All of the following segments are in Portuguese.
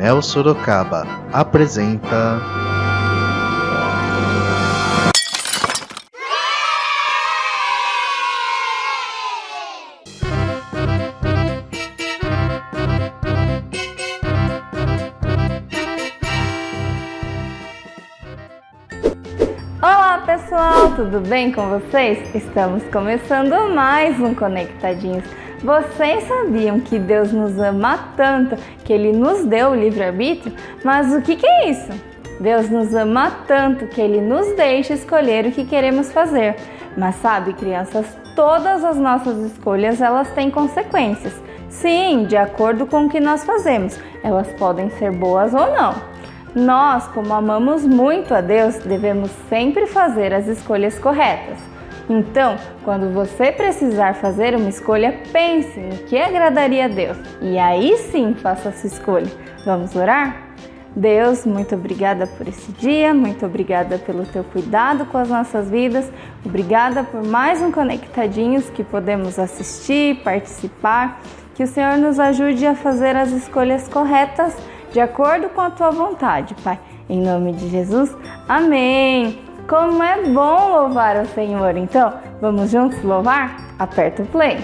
Mel Sorocaba apresenta Olá pessoal, tudo bem com vocês? Estamos começando mais um Conectadinhos. Vocês sabiam que Deus nos ama tanto que Ele nos deu o livre-arbítrio? Mas o que é isso? Deus nos ama tanto que Ele nos deixa escolher o que queremos fazer. Mas sabe, crianças, todas as nossas escolhas elas têm consequências. Sim, de acordo com o que nós fazemos, elas podem ser boas ou não. Nós, como amamos muito a Deus, devemos sempre fazer as escolhas corretas. Então, quando você precisar fazer uma escolha, pense no que agradaria a Deus. E aí sim, faça a sua escolha. Vamos orar? Deus, muito obrigada por esse dia, muito obrigada pelo teu cuidado com as nossas vidas, obrigada por mais um Conectadinhos que podemos assistir, participar, que o Senhor nos ajude a fazer as escolhas corretas de acordo com a tua vontade, Pai. Em nome de Jesus, amém! Como é bom louvar o Senhor! Então, vamos juntos louvar? Aperta o play!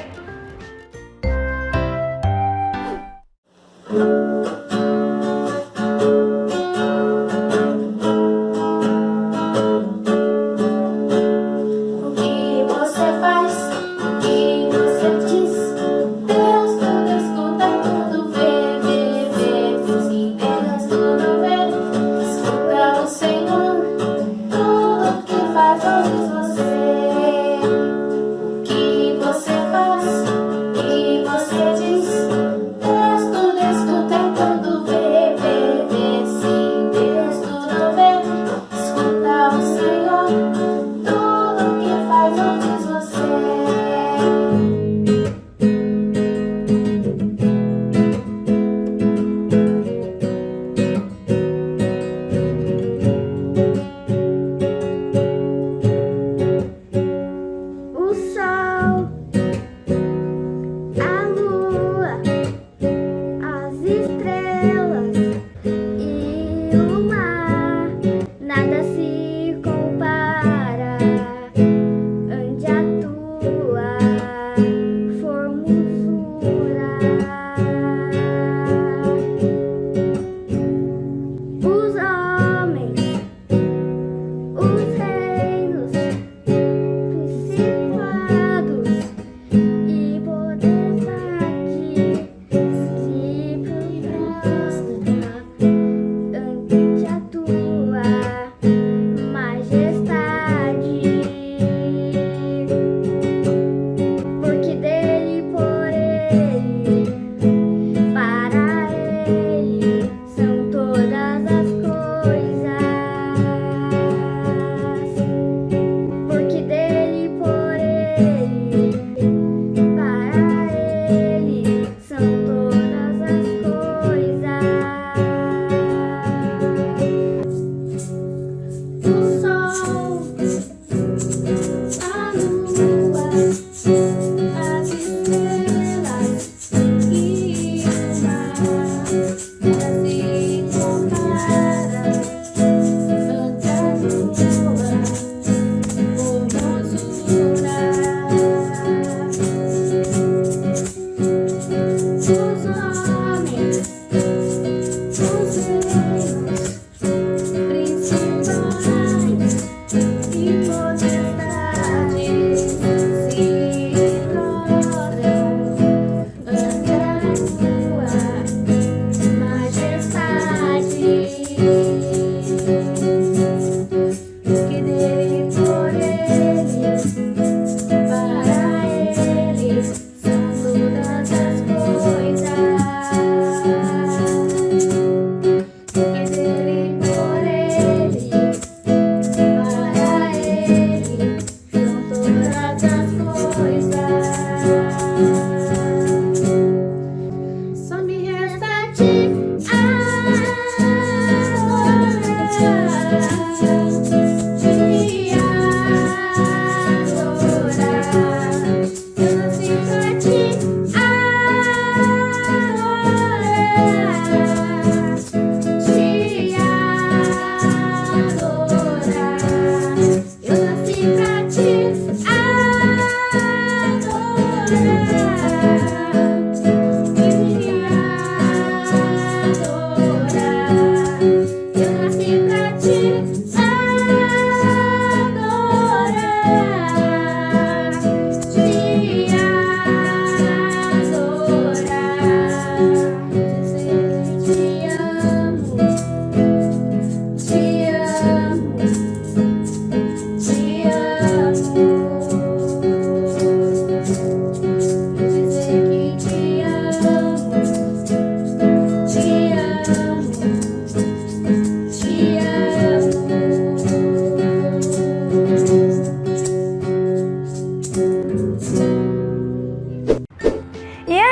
Você faz e você diz, Deus tudo escuta.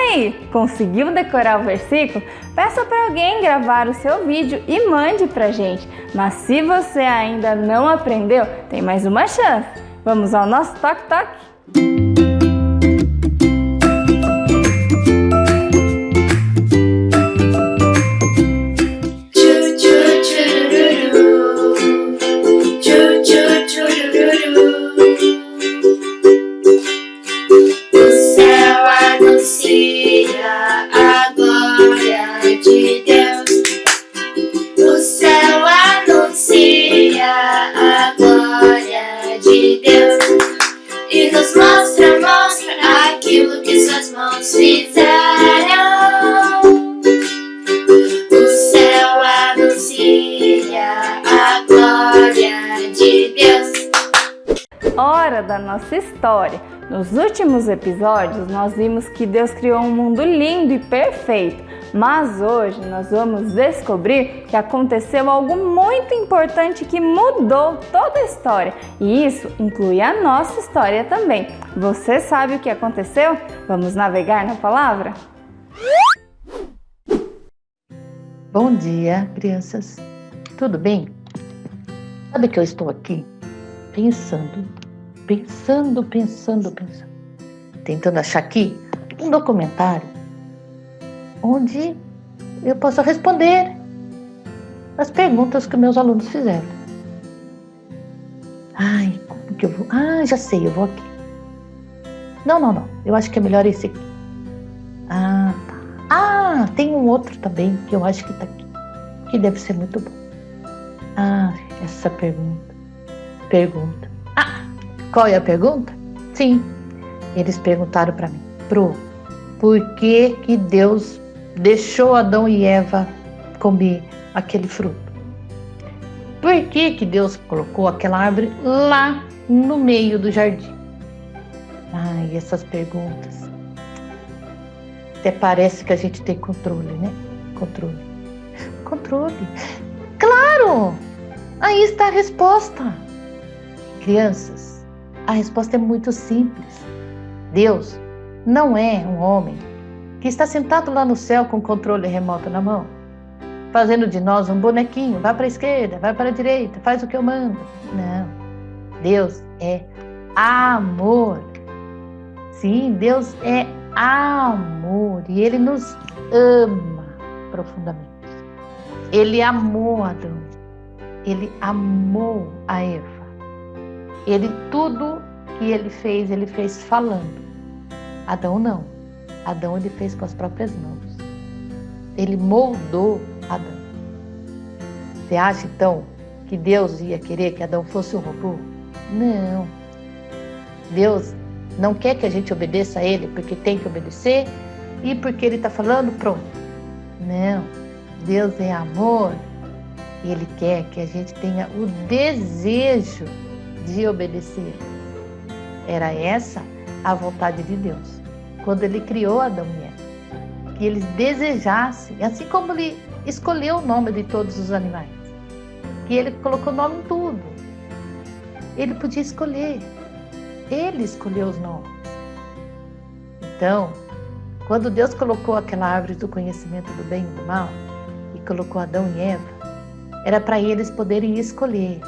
aí, conseguiu decorar o versículo? Peça para alguém gravar o seu vídeo e mande pra gente. Mas se você ainda não aprendeu, tem mais uma chance. Vamos ao nosso toque-toque? E nos mostra aquilo que suas mãos fizeram. O céu anuncia a glória de Deus. Hora da nossa história. Nos últimos episódios, nós vimos que Deus criou um mundo lindo e perfeito. Mas hoje nós vamos descobrir que aconteceu algo muito importante que mudou toda a história. E isso inclui a nossa história também. Você sabe o que aconteceu? Vamos navegar na palavra? Bom dia, crianças. Tudo bem? Sabe que eu estou aqui pensando, tentando achar aqui um documentário onde eu possa responder as perguntas que meus alunos fizeram. Ai, como que eu vou? Ah, já sei, eu vou aqui. Não. Eu acho que é melhor esse aqui. Ah, tá. Ah, tem um outro também que eu acho que tá aqui, que deve ser muito bom. Ah, essa pergunta. Ah, qual é a pergunta? Sim, eles perguntaram para mim, por que que Deus deixou Adão e Eva comer aquele fruto? Por que que Deus colocou aquela árvore lá no meio do jardim? Ai, essas perguntas. Até parece que a gente tem controle, né? Controle. Claro! Aí está a resposta. Crianças, a resposta é muito simples. Deus não é um homem que está sentado lá no céu com o controle remoto na mão, fazendo de nós um bonequinho, vai para a esquerda, vai para a direita, faz o que eu mando. Não. Deus é amor. Sim, Deus é amor e Ele nos ama profundamente. Ele amou Adão. Ele amou a Eva. Tudo que Ele fez falando. Adão não. Adão ele fez com as próprias mãos. Ele moldou Adão. Você acha então que Deus ia querer que Adão fosse um robô? Não. Deus não quer que a gente obedeça a Ele porque tem que obedecer e porque Ele está falando, pronto. Não. Deus é amor e Ele quer que a gente tenha o desejo de obedecer. Era essa a vontade de Deus. Quando Ele criou Adão e Eva, que eles desejassem, assim como Ele escolheu o nome de todos os animais, que Ele colocou nome em tudo. Ele podia escolher. Ele escolheu os nomes. Então, quando Deus colocou aquela árvore do conhecimento do bem e do mal, e colocou Adão e Eva, era para eles poderem escolher.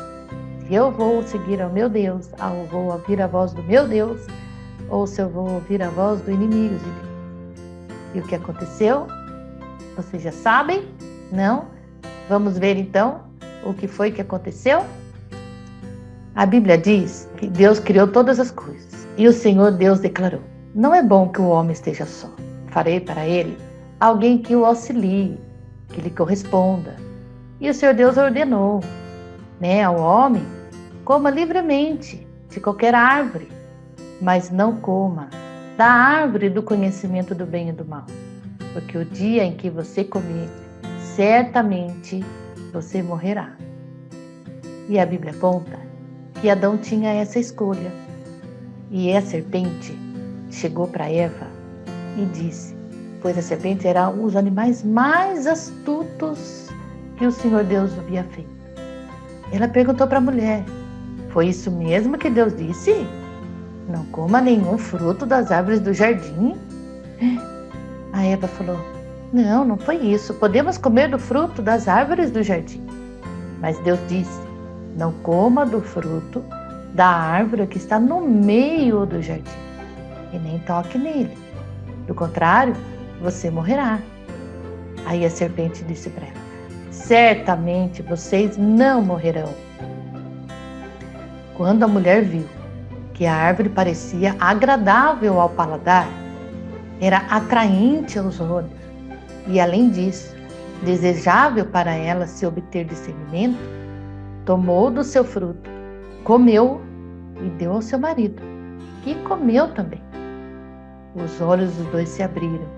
Se eu vou seguir ao meu Deus, ou vou ouvir a voz do meu Deus, ou se eu vou ouvir a voz do inimigo de Deus. E o que aconteceu? Vocês já sabem? Não? Vamos ver então o que foi que aconteceu? A Bíblia diz que Deus criou todas as coisas. E o Senhor Deus declarou: não é bom que o homem esteja só. Farei para ele alguém que o auxilie, que lhe corresponda. E o Senhor Deus ordenou, ao homem: coma livremente de qualquer árvore, mas não coma da árvore do conhecimento do bem e do mal, porque o dia em que você comer, certamente você morrerá. E a Bíblia conta que Adão tinha essa escolha. E a serpente chegou para Eva e disse, pois a serpente era um dos animais mais astutos que o Senhor Deus havia feito. Ela perguntou para a mulher: foi isso mesmo que Deus disse? Não coma nenhum fruto das árvores do jardim? A Eva falou: não, não foi isso. Podemos comer do fruto das árvores do jardim. Mas Deus disse: não coma do fruto da árvore que está no meio do jardim, e nem toque nele. Do contrário, você morrerá. Aí a serpente disse para ela: certamente vocês não morrerão. Quando a mulher viu que a árvore parecia agradável ao paladar, era atraente aos olhos e, além disso, desejável para ela se obter discernimento, tomou do seu fruto, comeu e deu ao seu marido, que comeu também. Os olhos dos dois se abriram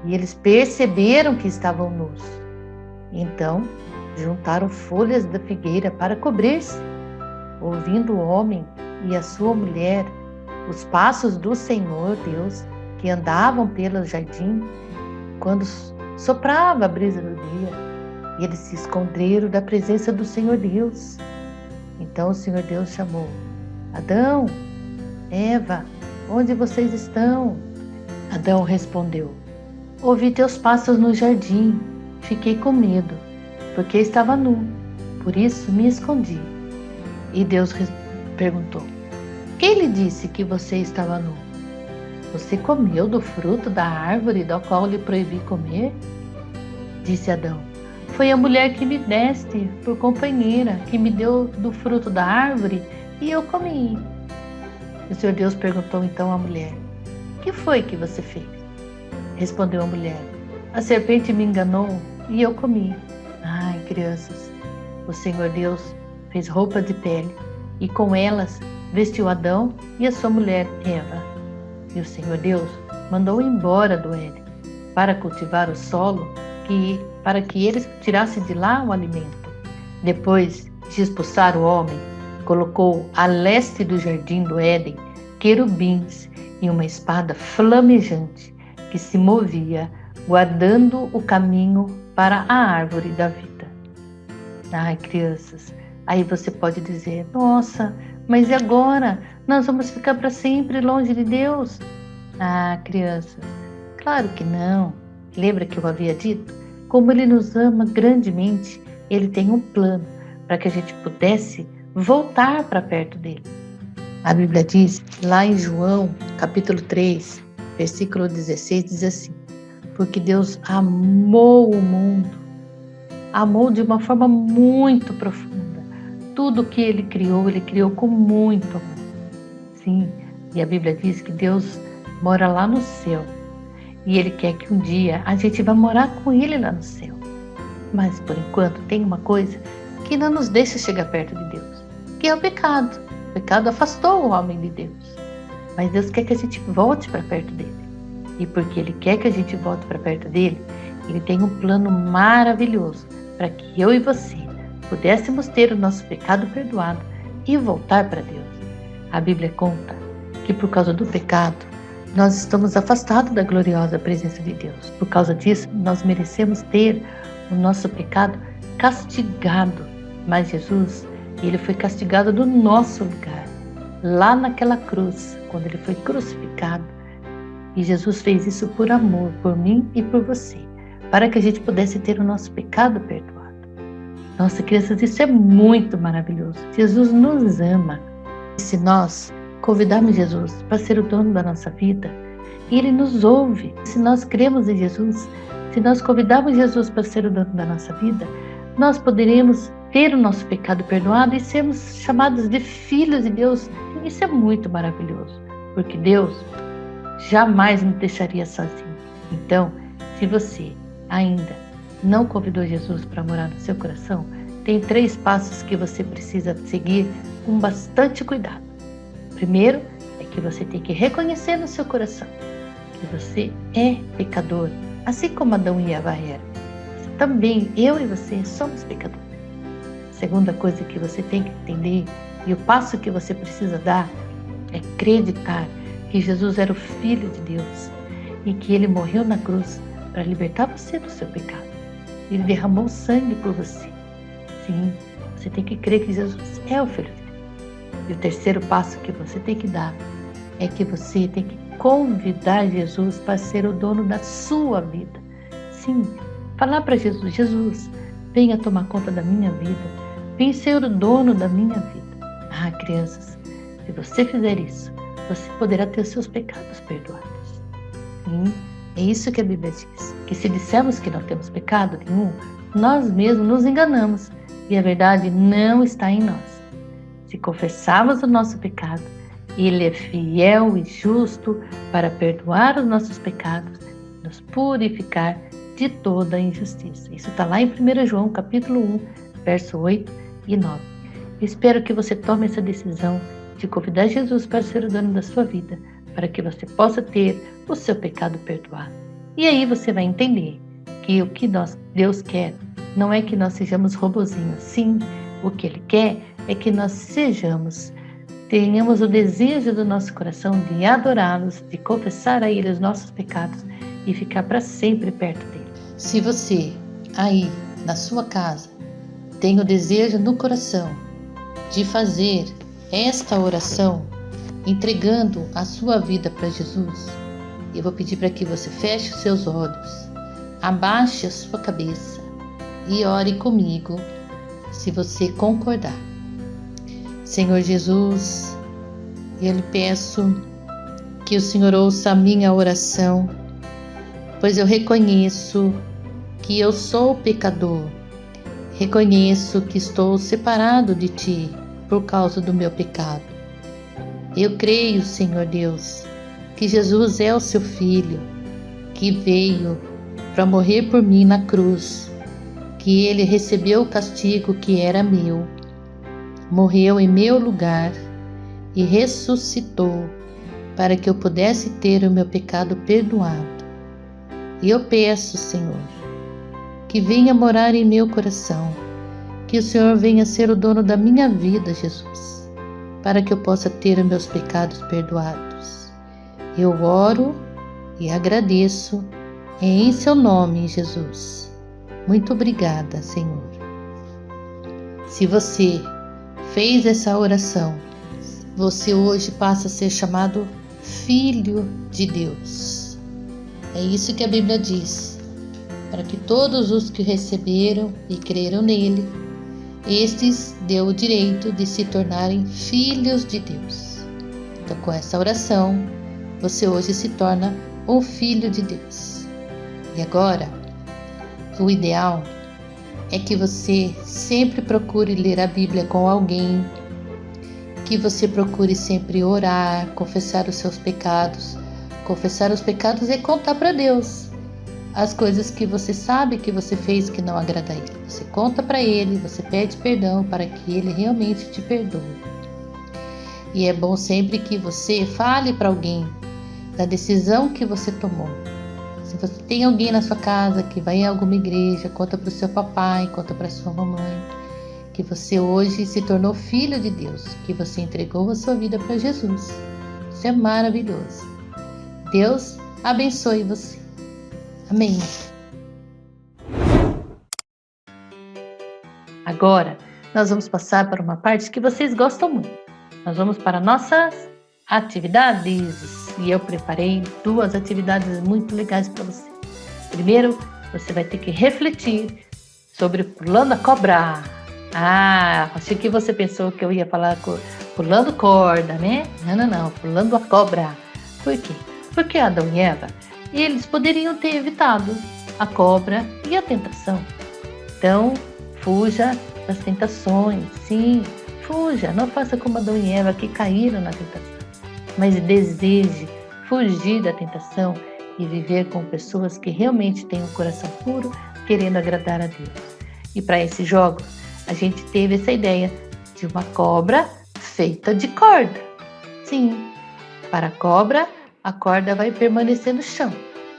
e eles perceberam que estavam nus. Então, juntaram folhas da figueira para cobrir-se. Ouvindo o homem e a sua mulher os passos do Senhor Deus que andavam pelo jardim, quando soprava a brisa do dia, eles se esconderam da presença do Senhor Deus. Então o Senhor Deus chamou: Adão, Eva, onde vocês estão? Adão respondeu: ouvi teus passos no jardim, fiquei com medo, porque estava nu, por isso me escondi. E Deus perguntou: quem lhe disse que você estava nu? Você comeu do fruto da árvore da qual lhe proibi comer? Disse Adão: foi a mulher que me deste por companheira, que me deu do fruto da árvore e eu comi. O Senhor Deus perguntou então à mulher: o que foi que você fez? Respondeu a mulher: a serpente me enganou e eu comi. Ai, crianças, o Senhor Deus fez roupas de pele e com elas vestiu Adão e a sua mulher Eva. E o Senhor Deus mandou embora do Éden para cultivar o solo, para que eles tirassem de lá o alimento. Depois de expulsar o homem, colocou a leste do jardim do Éden querubins e uma espada flamejante que se movia, guardando o caminho para a árvore da vida. Ai, crianças, aí você pode dizer: nossa, mas e agora? Nós vamos ficar para sempre longe de Deus? Ah, crianças, claro que não. Lembra que eu havia dito? Como Ele nos ama grandemente, Ele tem um plano para que a gente pudesse voltar para perto dEle. A Bíblia diz, lá em João, capítulo 3, versículo 16, diz assim: porque Deus amou o mundo, amou de uma forma muito profunda. Tudo que Ele criou com muito amor. Sim, e a Bíblia diz que Deus mora lá no céu. E Ele quer que um dia a gente vá morar com Ele lá no céu. Mas, por enquanto, tem uma coisa que não nos deixa chegar perto de Deus, que é o pecado. O pecado afastou o homem de Deus. Mas Deus quer que a gente volte para perto dEle. E porque Ele quer que a gente volte para perto dEle, Ele tem um plano maravilhoso para que eu e você pudéssemos ter o nosso pecado perdoado e voltar para Deus. A Bíblia conta que por causa do pecado, nós estamos afastados da gloriosa presença de Deus. Por causa disso, nós merecemos ter o nosso pecado castigado. Mas Jesus, Ele foi castigado no nosso lugar, lá naquela cruz, quando Ele foi crucificado. E Jesus fez isso por amor, por mim e por você, para que a gente pudesse ter o nosso pecado perdoado. Nossa, crianças, isso é muito maravilhoso. Jesus nos ama. E se nós convidarmos Jesus para ser o dono da nossa vida, Ele nos ouve. Se nós cremos em Jesus, se nós convidarmos Jesus para ser o dono da nossa vida, nós poderemos ter o nosso pecado perdoado e sermos chamados de filhos de Deus. E isso é muito maravilhoso, porque Deus jamais nos deixaria sozinho. Então, se você ainda não convidou Jesus para morar no seu coração, tem 3 passos que você precisa seguir com bastante cuidado. Primeiro, é que você tem que reconhecer no seu coração que você é pecador, assim como Adão e Eva eram. Também, eu e você somos pecadores. A segunda coisa que você tem que entender, e o passo que você precisa dar, é acreditar que Jesus era o Filho de Deus e que Ele morreu na cruz para libertar você do seu pecado. Ele derramou sangue por você. Sim, você tem que crer que Jesus é o Filho de Deus. E o terceiro passo que você tem que dar é que você tem que convidar Jesus para ser o dono da sua vida. Sim, falar para Jesus: Jesus, venha tomar conta da minha vida, venha ser o dono da minha vida. Ah, crianças, se você fizer isso, você poderá ter os seus pecados perdoados. Sim, é isso que a Bíblia diz, que se dissermos que não temos pecado nenhum, nós mesmos nos enganamos e a verdade não está em nós. Se confessarmos o nosso pecado, Ele é fiel e justo para perdoar os nossos pecados, nos purificar de toda a injustiça. Isso está lá em 1 João capítulo 1, verso 8 e 9. Eu espero que você tome essa decisão de convidar Jesus para ser o dono da sua vida, para que você possa ter o seu pecado perdoado. E aí você vai entender que o que Deus quer não é que nós sejamos robozinhos. Sim, o que Ele quer é que nós tenhamos o desejo do nosso coração de adorá-los, de confessar a Ele os nossos pecados e ficar para sempre perto dele. Se você, aí, na sua casa, tem o desejo no coração de fazer esta oração, entregando a sua vida para Jesus, eu vou pedir para que você feche os seus olhos, abaixe a sua cabeça e ore comigo, se você concordar. Senhor Jesus, eu lhe peço que o Senhor ouça a minha oração, pois eu reconheço que eu sou pecador, reconheço que estou separado de Ti por causa do meu pecado. Eu creio, Senhor Deus, que Jesus é o Seu Filho, que veio para morrer por mim na cruz, que Ele recebeu o castigo que era meu, morreu em meu lugar e ressuscitou para que eu pudesse ter o meu pecado perdoado. E eu peço, Senhor, que venha morar em meu coração, que o Senhor venha ser o dono da minha vida, Jesus, para que eu possa ter os meus pecados perdoados. Eu oro e agradeço em Seu nome, Jesus. Muito obrigada, Senhor. Se você fez essa oração, você hoje passa a ser chamado Filho de Deus. É isso que a Bíblia diz, para que todos os que receberam e creram nele, estes deu o direito de se tornarem filhos de Deus. Então, com essa oração, você hoje se torna um filho de Deus. E agora, o ideal é que você sempre procure ler a Bíblia com alguém, que você procure sempre orar, confessar os seus pecados. Confessar os pecados é contar para Deus as coisas que você sabe que você fez que não agrada a Ele. Você conta para Ele, você pede perdão para que Ele realmente te perdoe. E é bom sempre que você fale para alguém da decisão que você tomou. Se você tem alguém na sua casa que vai em alguma igreja, conta para o seu papai, conta para a sua mamãe, que você hoje se tornou filho de Deus, que você entregou a sua vida para Jesus. Isso é maravilhoso. Deus abençoe você. Amém. Agora, nós vamos passar para uma parte que vocês gostam muito. Nós vamos para nossas atividades. E eu preparei 2 atividades muito legais para você. Primeiro, você vai ter que refletir sobre pulando a cobra. Achei que você pensou que eu ia falar pulando corda, né? Não, pulando a cobra. Por quê? Porque Adão e Eva, eles poderiam ter evitado a cobra e a tentação. Então, fuja das tentações. Sim, fuja. Não faça como Adão e Eva que caíram na tentação. Mas deseje fugir da tentação e viver com pessoas que realmente têm um coração puro, querendo agradar a Deus. E para esse jogo, a gente teve essa ideia de uma cobra feita de corda. Sim, para a cobra, a corda vai permanecer no chão,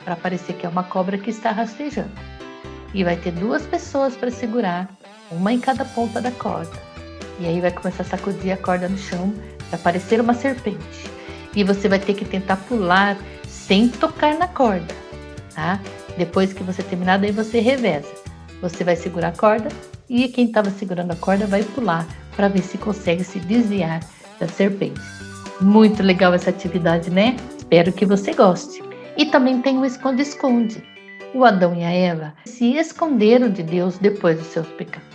para parecer que é uma cobra que está rastejando. E vai ter 2 pessoas para segurar, uma em cada ponta da corda. E aí vai começar a sacudir a corda no chão para parecer uma serpente. E você vai ter que tentar pular sem tocar na corda, tá? Depois que você terminar, daí você reveza. Você vai segurar a corda e quem estava segurando a corda vai pular para ver se consegue se desviar da serpente. Muito legal essa atividade, né? Espero que você goste. E também tem o esconde-esconde. O Adão e a Eva se esconderam de Deus depois dos seus pecados.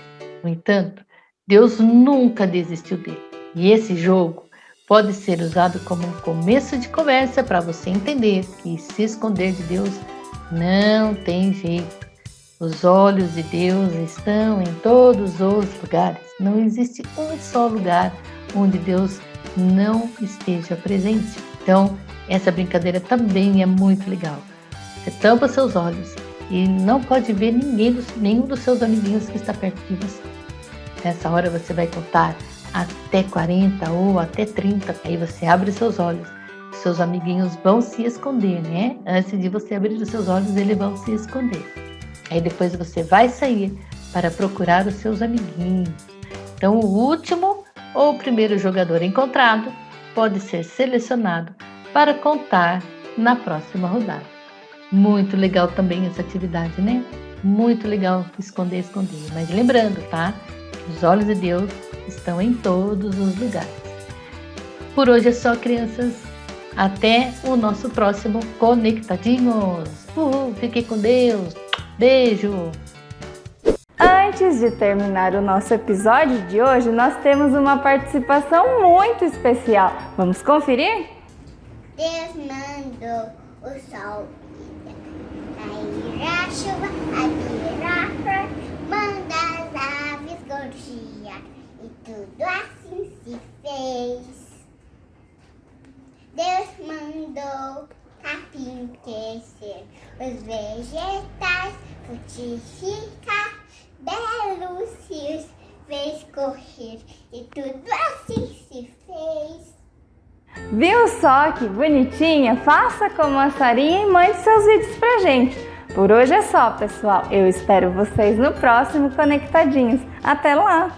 No entanto, Deus nunca desistiu dele. E esse jogo pode ser usado como um começo de conversa para você entender que se esconder de Deus não tem jeito. Os olhos de Deus estão em todos os lugares. Não existe um só lugar onde Deus não esteja presente. Então, essa brincadeira também é muito legal. Você tampa seus olhos e não pode ver nenhum dos seus amiguinhos que está perto de você. Nessa hora você vai contar até 40 ou até 30. Aí você abre seus olhos. Seus amiguinhos vão se esconder, né? Antes de você abrir os seus olhos, eles vão se esconder. Aí depois você vai sair para procurar os seus amiguinhos. Então o último ou o primeiro jogador encontrado pode ser selecionado para contar na próxima rodada. Muito legal também essa atividade, né? Muito legal esconder. Mas lembrando, tá? Os olhos de Deus estão em todos os lugares. Por hoje é só, crianças. Até o nosso próximo Conectadinhos. Fique com Deus. Beijo. Antes de terminar o nosso episódio de hoje, nós temos uma participação muito especial. Vamos conferir? Deus mandou o sol cair a chuva, abrir a flor, manda as aves gorjear, e tudo assim se fez. Deus mandou capim crescer, os vegetais frutificar, belos rios fez correr, e tudo assim se fez. Viu só que bonitinha? Faça como a Sarinha e mande seus vídeos pra gente. Por hoje é só, pessoal. Eu espero vocês no próximo Conectadinhos. Até lá!